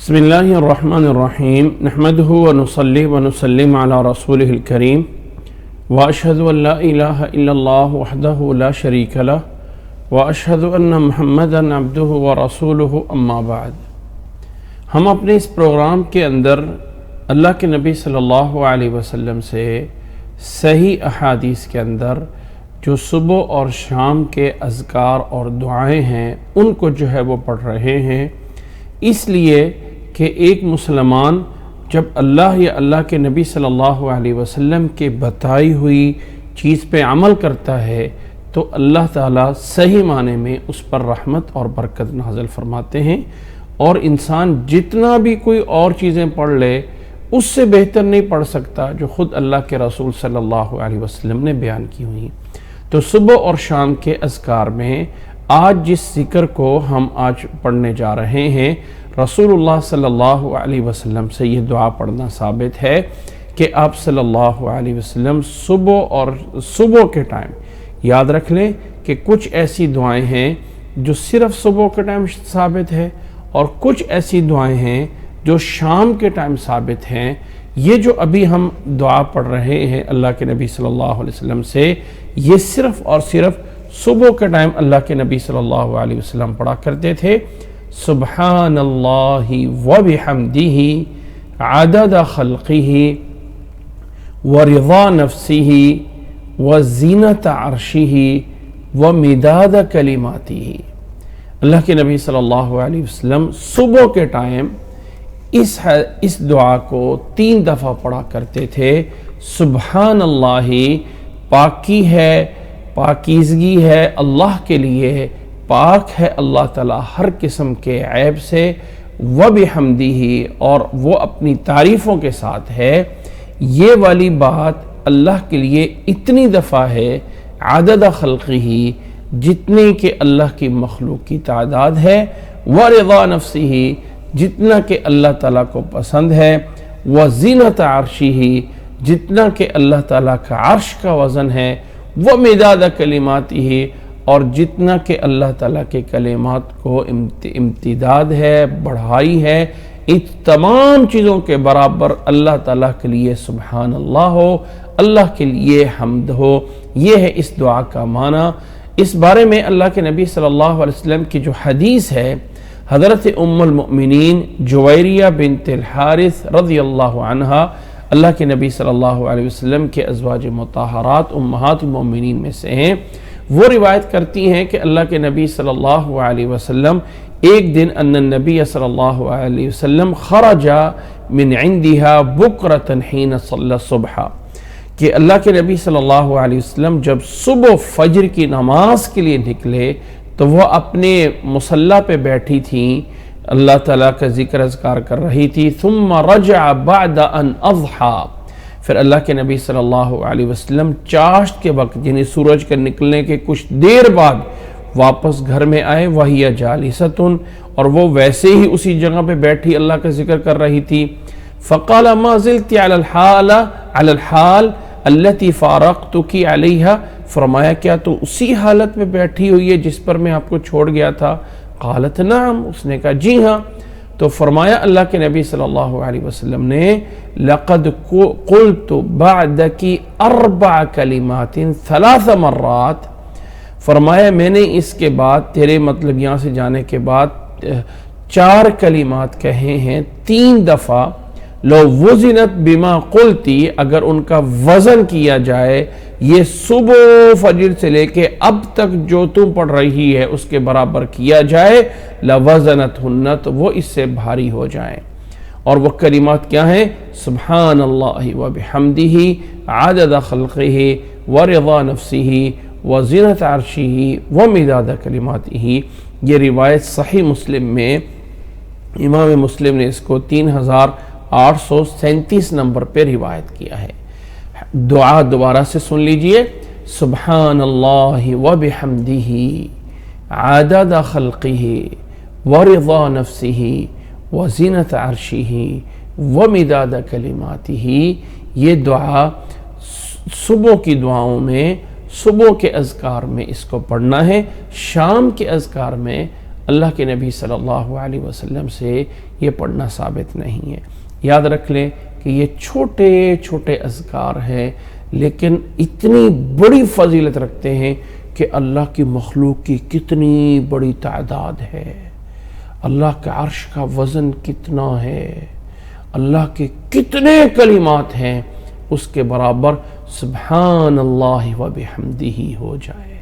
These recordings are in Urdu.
بسم اللہ الرحمن الرحیم نحمدہ ونصلی ونسلم علی رسولہ الکریم واشہد ان لا الہ الا اللہ وحدہ لا شریک لہ واشہد ان محمدا عبدہ ورسولہ اما بعد۔ ہم اپنے اس پروگرام کے اندر اللہ کے نبی صلی اللہ علیہ وسلم سے صحیح احادیث کے اندر جو صبح اور شام کے اذکار اور دعائیں ہیں ان کو جو ہے وہ پڑھ رہے ہیں، اس لیے کہ ایک مسلمان جب اللہ یا اللہ کے نبی صلی اللہ علیہ وسلم کے بتائی ہوئی چیز پہ عمل کرتا ہے تو اللہ تعالیٰ صحیح معنی میں اس پر رحمت اور برکت نازل فرماتے ہیں، اور انسان جتنا بھی کوئی اور چیزیں پڑھ لے اس سے بہتر نہیں پڑھ سکتا جو خود اللہ کے رسول صلی اللہ علیہ وسلم نے بیان کی ہوئی۔ تو صبح اور شام کے اذکار میں آج جس ذکر کو ہم آج پڑھنے جا رہے ہیں، رسول اللہ صلی اللہ علیہ وسلم سے یہ دعا پڑھنا ثابت ہے کہ آپ صلی اللہ علیہ وسلم صبح کے ٹائم، یاد رکھ لیں کہ کچھ ایسی دعائیں ہیں جو صرف صبح کے ٹائم ثابت ہے اور کچھ ایسی دعائیں ہیں جو شام کے ٹائم ثابت ہیں۔ یہ جو ابھی ہم دعا پڑھ رہے ہیں اللہ کے نبی صلی اللہ علیہ وسلم سے، یہ صرف اور صرف صبح کے ٹائم اللہ کے نبی صلی اللہ علیہ وسلم پڑھا کرتے تھے۔ سبحان اللہ وبحمدہ عدد خلقہ ورضا نفسہ وزینت عرشہ ومداد کلماتہ۔ اللہ کے نبی صلی اللہ علیہ وسلم صبح کے ٹائم اس دعا کو 3 دفعہ پڑھا کرتے تھے۔ سبحان اللہ، پاکی ہے، پاکیزگی ہے اللہ کے لیے، پاک ہے اللہ تعالیٰ ہر قسم کے عیب سے، وبحمدہ، اور وہ اپنی تعریفوں کے ساتھ ہے۔ یہ والی بات اللہ کے لیے اتنی دفعہ ہے، عدد خلقہ، جتنے کہ اللہ کی مخلوق کی تعداد ہے، ورضا نفسہ، جتنا کہ اللہ تعالیٰ کو پسند ہے، وزینت عرشہ، جتنا کہ اللہ تعالیٰ کا عرش کا وزن ہے، ومداد کلماتہ، اور جتنا کہ اللہ تعالیٰ کے کلمات کو امتداد ہے، بڑھائی ہے، ان تمام چیزوں کے برابر اللہ تعالیٰ کے لیے سبحان اللہ ہو، اللہ کے لیے حمد ہو۔ یہ ہے اس دعا کا معنی۔ اس بارے میں اللہ کے نبی صلی اللہ علیہ وسلم کی جو حدیث ہے، حضرت ام المؤمنین جویریہ بنت الحارث رضی اللہ عنہا، اللہ کے نبی صلی اللہ علیہ وسلم کے ازواج مطہرات امہات المؤمنین میں سے ہیں، وہ روایت کرتی ہیں کہ اللہ کے نبی صلی اللہ علیہ وسلم ایک دن ان النبی صلی اللہ علیہ وسلم خرج من عندها بکرة حین صلی الصبح، کہ اللہ کے نبی صلی اللہ علیہ وسلم جب صبح فجر کی نماز کے لیے نکلے تو وہ اپنے مصلی پہ بیٹھی تھیں، اللہ تعالیٰ کا ذکر اذکار کر رہی تھی۔ ثم رجع بعد ان اضحى، پھر اللہ کے نبی صلی اللہ علیہ وسلم چاشت کے وقت یعنی سورج کے نکلنے کے کچھ دیر بعد واپس گھر میں آئے، وہی جالست، اور وہ ویسے ہی اسی جگہ پہ بیٹھی اللہ کا ذکر کر رہی تھی۔ فقال ما زلت على الحال التي فارقتك عليها، فرمایا کیا تو اسی حالت میں بیٹھی ہوئی ہے جس پر میں آپ کو چھوڑ گیا تھا؟ قالت نعم، اس نے کہا جی ہاں۔ تو فرمایا اللہ کے نبی صلی اللہ علیہ وسلم نے لقد قلت بعدك 4 کلمات 3 مرات، فرمایا میں نے اس کے بعد تیرے مطلب یہاں سے جانے کے بعد 4 کلمات کہے ہیں 3 دفعہ۔ لو وزنت بما قلتی، اگر ان کا وزن کیا جائے یہ صبح فجر سے لے کے اب تک جو تم پڑھ رہی ہے اس کے برابر کیا جائے، لوزنتہن، تو وہ اس سے بھاری ہو جائیں۔ اور وہ کلمات کیا ہیں؟ سبحان اللہ وبحمدہ عدد خلقہ ورضا نفسہ وزینت عرشہ ومداد کلماتہ۔ یہ روایت صحیح مسلم میں امام مسلم نے اس کو 3837 نمبر پہ روایت کیا ہے۔ دعا دوبارہ سے سن لیجئے۔ سبحان اللہ وبحمدہ عدد خلقہ ورضا نفسہ وزینت عرشہ ومداد کلماتہ۔ یہ دعا صبح کی دعاؤں میں، صبح کے اذکار میں اس کو پڑھنا ہے۔ شام کے اذکار میں اللہ کے نبی صلی اللہ علیہ وسلم سے یہ پڑھنا ثابت نہیں ہے۔ یاد رکھ لیں کہ یہ چھوٹے چھوٹے اذکار ہیں لیکن اتنی بڑی فضیلت رکھتے ہیں کہ اللہ کی مخلوق کی کتنی بڑی تعداد ہے، اللہ کے عرش کا وزن کتنا ہے، اللہ کے کتنے کلمات ہیں، اس کے برابر سبحان اللہ و بحمدہ ہو جائے۔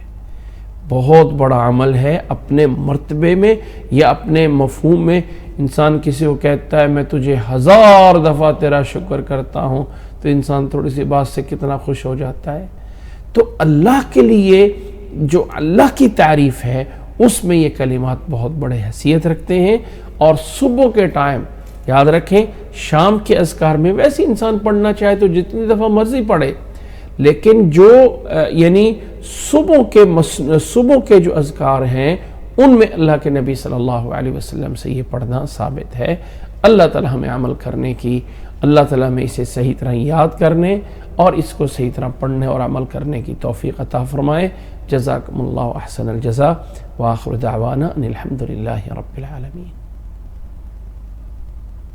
بہت بڑا عمل ہے۔ اپنے مرتبے میں یا اپنے مفہوم میں انسان کسی کو کہتا ہے میں تجھے 1000 دفعہ تیرا شکر کرتا ہوں تو انسان تھوڑی سی بات سے کتنا خوش ہو جاتا ہے۔ تو اللہ کے لیے جو اللہ کی تعریف ہے اس میں یہ کلمات بہت بڑے حیثیت رکھتے ہیں۔ اور صبح کے ٹائم یاد رکھیں، شام کے اذکار میں ویسے انسان پڑھنا چاہے تو جتنی دفعہ مرضی پڑھے، لیکن جو یعنی صبح کے جو اذکار ہیں ان میں اللہ کے نبی صلی اللہ علیہ وسلم سے یہ پڑھنا ثابت ہے۔ اللہ تعالی ہمیں عمل کرنے کی، اللہ تعالی ہمیں اسے صحیح طرح یاد کرنے اور اس کو صحیح طرح پڑھنے اور عمل کرنے کی توفیق عطا فرمائے۔ جزاکم اللہ احسن الجزاء وآخر دعوانا ان الحمد للہ رب العالمین۔